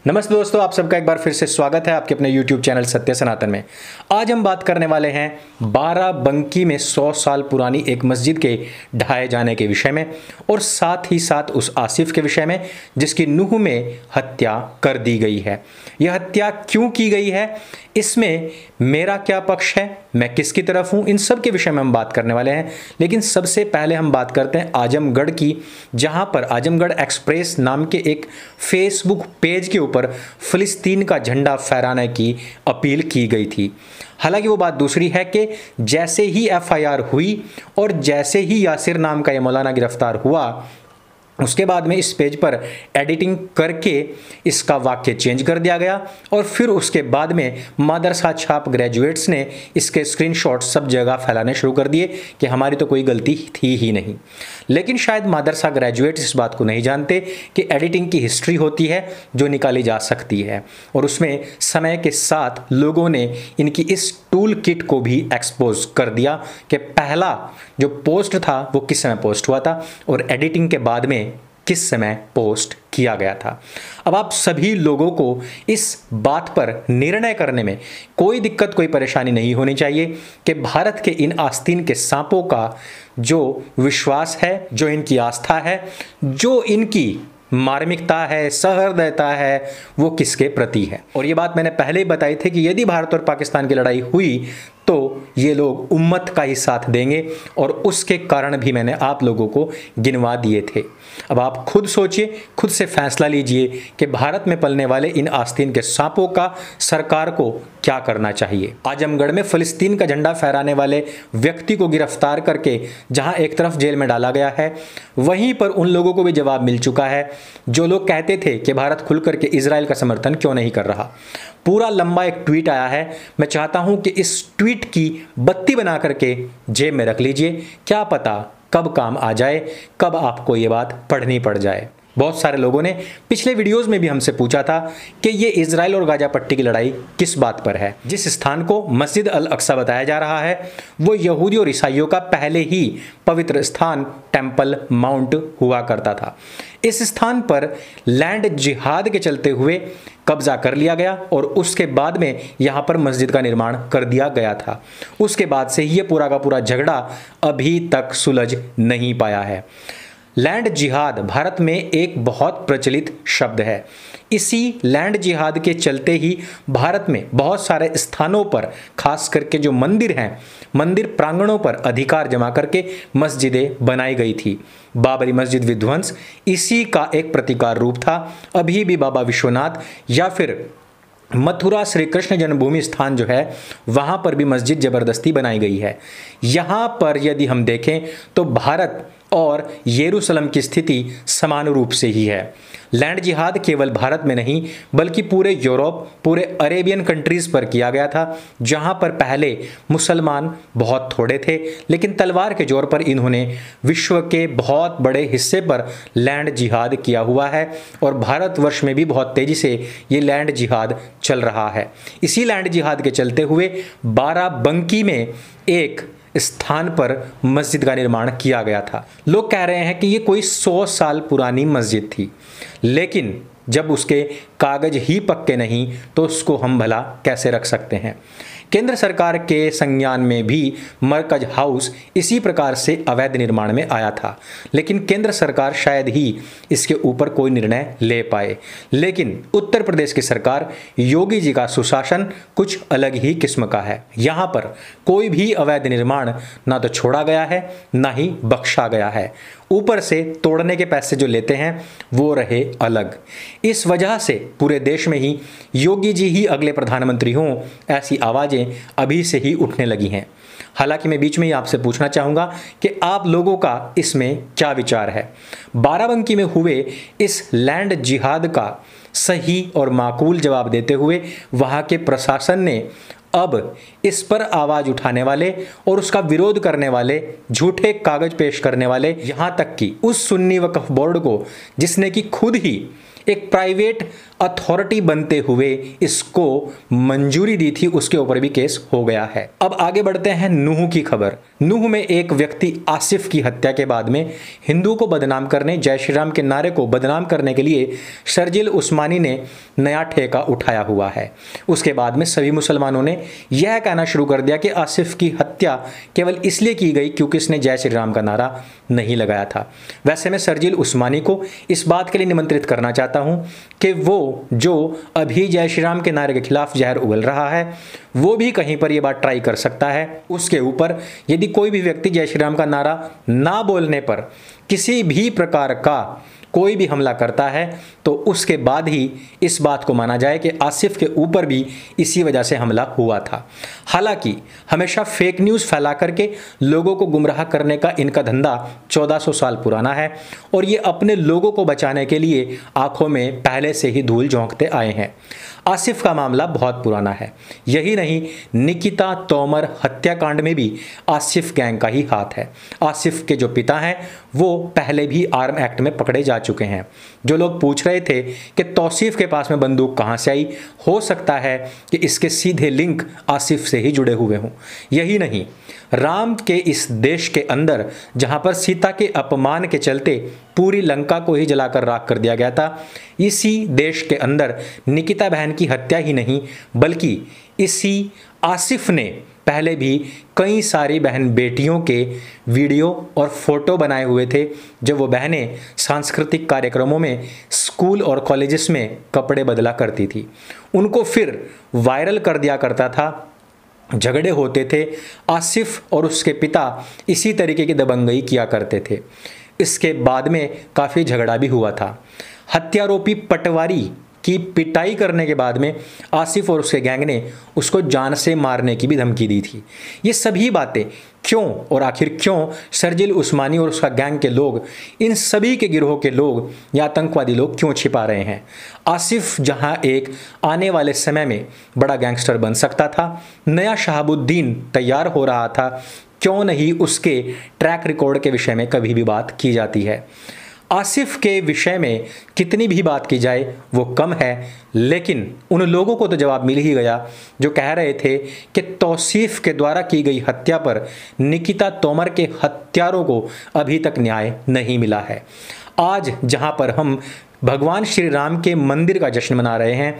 नमस्ते दोस्तों, आप सबका एक बार फिर से स्वागत है आपके अपने YouTube चैनल सत्य सनातन में। आज हम बात करने वाले हैं बाराबंकी में 100 साल पुरानी एक मस्जिद के ढहाए जाने के विषय में और साथ ही साथ उस आसिफ के विषय में जिसकी नूह में हत्या कर दी गई है। यह हत्या क्यों की गई है, इसमें मेरा क्या पक्ष है, मैं किसकी तरफ हूं, इन सब के विषय में हम बात करने वाले हैं। लेकिन सबसे पहले हम बात करते हैं आजमगढ़ की, जहां पर आजमगढ़ एक्सप्रेस नाम के एक फेसबुक पेज के ऊपर फिलिस्तीन का झंडा फहराने की अपील की गई थी। हालांकि वो बात दूसरी है कि जैसे ही एफआईआर हुई और जैसे ही यासिर नाम का ये मौलाना गिरफ्तार हुआ, उसके बाद में इस पेज पर एडिटिंग करके इसका वाक्य चेंज कर दिया गया और फिर उसके बाद में मदरसा छाप ग्रेजुएट्स ने इसके स्क्रीनशॉट सब जगह फैलाने शुरू कर दिए कि हमारी तो कोई गलती थी ही नहीं। लेकिन शायद मदरसा ग्रेजुएट्स इस बात को नहीं जानते कि एडिटिंग की हिस्ट्री होती है जो निकाली जा सकती है और उसमें समय के साथ लोगों ने इनकी इस टूल किट को भी एक्सपोज कर दिया कि पहला जो पोस्ट था वो किस समय पोस्ट हुआ था और एडिटिंग के बाद में किस समय पोस्ट किया गया था। अब आप सभी लोगों को इस बात पर निर्णय करने में कोई दिक्कत, कोई परेशानी नहीं होनी चाहिए कि भारत के इन आस्तीन के सांपों का जो विश्वास है, जो इनकी आस्था है, जो इनकी मार्मिकता है, सहृदयता है, वो किसके प्रति है। और ये बात मैंने पहले ही बताई थी कि यदि भारत और पाकिस्तान की लड़ाई हुई तो ये लोग उम्मत का ही साथ देंगे और उसके कारण भी मैंने आप लोगों को गिनवा दिए थे। अब आप खुद सोचिए, खुद से फैसला लीजिए कि भारत में पलने वाले इन आस्तीन के सांपों का सरकार को क्या करना चाहिए। आजमगढ़ में फिलिस्तीन का झंडा फहराने वाले व्यक्ति को गिरफ्तार करके जहां एक तरफ जेल में डाला गया है, वहीं पर उन लोगों को भी जवाब मिल चुका है जो लोग कहते थे कि भारत खुल करके इजराइल का समर्थन क्यों नहीं कर रहा। पूरा लंबा एक ट्वीट आया है, मैं चाहता हूं कि इस ट्वीट की बत्ती बना करके जेब में रख लीजिए, क्या पता कब काम आ जाए, कब आपको ये बात पढ़नी पड़ जाए। बहुत सारे लोगों ने पिछले वीडियोस में भी हमसे पूछा था कि ये इजराइल और गाजा पट्टी की लड़ाई किस बात पर है। जिस स्थान को मस्जिद अल अक्सा बताया जा रहा है वो यहूदी और ईसाइयों का पहले ही पवित्र स्थान टेम्पल माउंट हुआ करता था। इस स्थान पर लैंड जिहाद के चलते हुए कब्जा कर लिया गया और उसके बाद में यहाँ पर मस्जिद का निर्माण कर दिया गया था। उसके बाद से ये पूरा का पूरा झगड़ा अभी तक सुलझ नहीं पाया है। लैंड जिहाद भारत में एक बहुत प्रचलित शब्द है। इसी लैंड जिहाद के चलते ही भारत में बहुत सारे स्थानों पर, खास करके जो मंदिर हैं, मंदिर प्रांगणों पर अधिकार जमा करके मस्जिदें बनाई गई थी। बाबरी मस्जिद विध्वंस इसी का एक प्रतिकार रूप था। अभी भी बाबा विश्वनाथ या फिर मथुरा श्री कृष्ण जन्मभूमि स्थान जो है वहां पर भी मस्जिद जबरदस्ती बनाई गई है। यहां पर यदि हम देखें तो भारत और यरूशलेम की स्थिति समान रूप से ही है। लैंड जिहाद केवल भारत में नहीं बल्कि पूरे यूरोप, पूरे अरेबियन कंट्रीज पर किया गया था, जहां पर पहले मुसलमान बहुत थोड़े थे लेकिन तलवार के जोर पर इन्होंने विश्व के बहुत बड़े हिस्से पर लैंड जिहाद किया हुआ है और भारतवर्ष में भी बहुत तेजी से ये लैंड जिहाद चल रहा है। इसी लैंड जिहाद के चलते हुए बाराबंकी में एक स्थान पर मस्जिद का निर्माण किया गया था। लोग कह रहे हैं कि ये कोई 100 साल पुरानी मस्जिद थी, लेकिन जब उसके कागज ही पक्के नहीं तो उसको हम भला कैसे रख सकते हैं। केंद्र सरकार के संज्ञान में भी मरकज हाउस इसी प्रकार से अवैध निर्माण में आया था, लेकिन केंद्र सरकार शायद ही इसके ऊपर कोई निर्णय ले पाए। लेकिन उत्तर प्रदेश की सरकार, योगी जी का सुशासन कुछ अलग ही किस्म का है। यहाँ पर कोई भी अवैध निर्माण ना तो छोड़ा गया है ना ही बख्शा गया है, ऊपर से तोड़ने के पैसे जो लेते हैं वो रहे अलग। इस वजह से पूरे देश में ही योगी जी ही अगले प्रधानमंत्री हों, ऐसी आवाज़ें अभी से ही उठने लगी हैं। हालांकि मैं बीच में ही आपसे पूछना चाहूँगा कि आप लोगों का इसमें क्या विचार है। बाराबंकी में हुए इस लैंड जिहाद का सही और माकूल जवाब देते हुए वहाँ के प्रशासन ने अब इस पर आवाज उठाने वाले और उसका विरोध करने वाले, झूठे कागज पेश करने वाले, यहाँ तक कि उस सुन्नी वक्फ बोर्ड को जिसने कि खुद ही एक प्राइवेट अथॉरिटी बनते हुए इसको मंजूरी दी थी, उसके ऊपर भी केस हो गया है। अब आगे बढ़ते हैं नूह की खबर। नूह में एक व्यक्ति आसिफ की हत्या के बाद में हिंदू को बदनाम करने, जय श्री राम के नारे को बदनाम करने के लिए शर्जिल उस्मानी ने नया ठेका उठाया हुआ है। उसके बाद में सभी मुसलमानों ने यह कहना शुरू कर दिया कि आसिफ की हत्या केवल इसलिए की गई क्योंकि इसने जय श्री राम का नारा नहीं लगाया था। वैसे मैं शर्जिल उस्मानी को इस बात के लिए निमंत्रित करना चाहता हूं कि वो जो अभी जय श्री राम के नारे के खिलाफ जहर उगल रहा है, वो भी कहीं पर ये बात ट्राई कर सकता है। उसके ऊपर यदि कोई भी व्यक्ति जय श्री राम का नारा ना बोलने पर किसी भी प्रकार का कोई भी हमला करता है तो उसके बाद ही इस बात को माना जाए कि आसिफ के ऊपर भी इसी वजह से हमला हुआ था। हालांकि हमेशा फेक न्यूज़ फैला करके लोगों को गुमराह करने का इनका धंधा 1400 साल पुराना है और ये अपने लोगों को बचाने के लिए आंखों में पहले से ही धूल झोंकते आए हैं। आसिफ का मामला बहुत पुराना है। यही नहीं, निकिता तोमर हत्याकांड में भी आसिफ गैंग का ही हाथ है। आसिफ के जो पिता हैं वो पहले भी आर्म एक्ट में पकड़े जा चुके हैं। जो लोग पूछ रहे थे कि तौसीफ के पास में बंदूक कहां से आई, हो सकता है कि इसके सीधे लिंक आसिफ से ही जुड़े हुए हों। यही नहीं, राम के इस देश के अंदर जहां पर सीता के अपमान के चलते पूरी लंका को ही जलाकर राख कर दिया गया था, इसी देश के अंदर निकिता बहन की हत्या ही नहीं बल्कि इसी आसिफ ने पहले भी कई सारी बहन बेटियों के वीडियो और फोटो बनाए हुए थे जब वो बहनें सांस्कृतिक कार्यक्रमों में स्कूल और कॉलेजेस में कपड़े बदला करती थी। उनको फिर वायरल कर दिया करता था, झगड़े होते थे। आसिफ और उसके पिता इसी तरीके की दबंगई किया करते थे। इसके बाद में काफ़ी झगड़ा भी हुआ था। हत्यारोपी पटवारी की पिटाई करने के बाद में आसिफ और उसके गैंग ने उसको जान से मारने की भी धमकी दी थी। ये सभी बातें क्यों और आखिर क्यों शर्जिल उस्मानी और उसका गैंग के लोग, इन सभी के गिरोह के लोग या आतंकवादी लोग क्यों छिपा रहे हैं? आसिफ जहां एक आने वाले समय में बड़ा गैंगस्टर बन सकता था, नया शहाबुद्दीन तैयार हो रहा था, क्यों नहीं उसके ट्रैक रिकॉर्ड के विषय में कभी भी बात की जाती है? आसिफ के विषय में कितनी भी बात की जाए वो कम है, लेकिन उन लोगों को तो जवाब मिल ही गया जो कह रहे थे कि तौसीफ के द्वारा की गई हत्या पर निकिता तोमर के हत्यारों को अभी तक न्याय नहीं मिला है। आज जहां पर हम भगवान श्री राम के मंदिर का जश्न मना रहे हैं,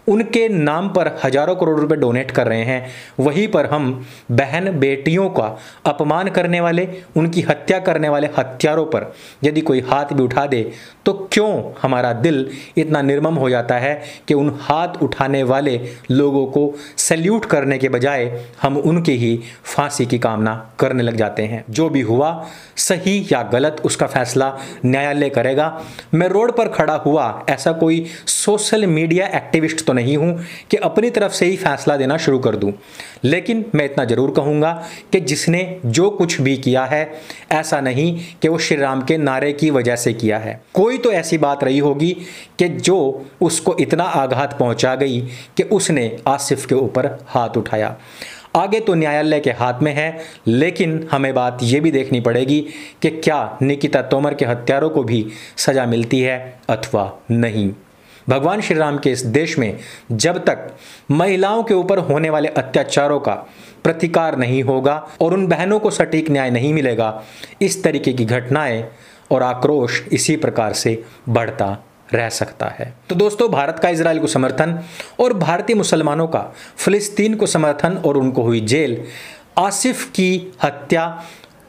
उनके नाम पर हजारों करोड़ रुपए डोनेट कर रहे हैं, वहीं पर हम बहन बेटियों का अपमान करने वाले, उनकी हत्या करने वाले हत्यारों पर यदि कोई हाथ भी उठा दे तो क्यों हमारा दिल इतना निर्मम हो जाता है कि उन हाथ उठाने वाले लोगों को सैल्यूट करने के बजाय हम उनकी ही फांसी की कामना करने लग जाते हैं। जो भी हुआ, सही या गलत, उसका फैसला न्यायालय करेगा। मैं रोड पर खड़ा हुआ ऐसा कोई सोशल मीडिया एक्टिविस्ट तो नहीं हूं कि अपनी तरफ से ही फैसला देना शुरू कर दूं, लेकिन मैं इतना जरूर कहूंगा कि जिसने जो कुछ भी किया है, ऐसा नहीं कि वो श्री राम के नारे की वजह से किया है। कोई तो ऐसी बात रही होगी कि जो उसको इतना आघात पहुंचा गई कि उसने आसिफ के ऊपर हाथ उठाया। आगे तो न्यायालय के हाथ में है, लेकिन हमें बात यह भी देखनी पड़ेगी कि क्या निकिता तोमर के हत्यारों को भी सजा मिलती है अथवा नहीं। भगवान श्री राम के इस देश में जब तक महिलाओं के ऊपर होने वाले अत्याचारों का प्रतिकार नहीं होगा और उन बहनों को सटीक न्याय नहीं मिलेगा, इस तरीके की घटनाएं और आक्रोश इसी प्रकार से बढ़ता रह सकता है। तो दोस्तों, भारत का इजराइल को समर्थन और भारतीय मुसलमानों का फिलिस्तीन को समर्थन और उनको हुई जेल, आसिफ की हत्या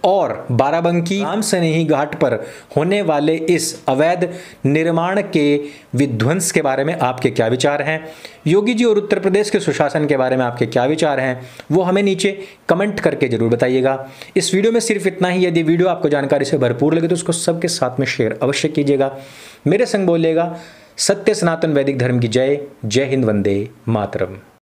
और बाराबंकी राम सनेही घाट पर होने वाले इस अवैध निर्माण के विध्वंस के बारे में आपके क्या विचार हैं? योगी जी और उत्तर प्रदेश के सुशासन के बारे में आपके क्या विचार हैं, वो हमें नीचे कमेंट करके जरूर बताइएगा। इस वीडियो में सिर्फ इतना ही। यदि वीडियो आपको जानकारी से भरपूर लगे तो उसको सबके साथ में शेयर अवश्य कीजिएगा। मेरे संग बोलिएगा, सत्य सनातन वैदिक धर्म की जय। जय हिंद, वंदे मातरम।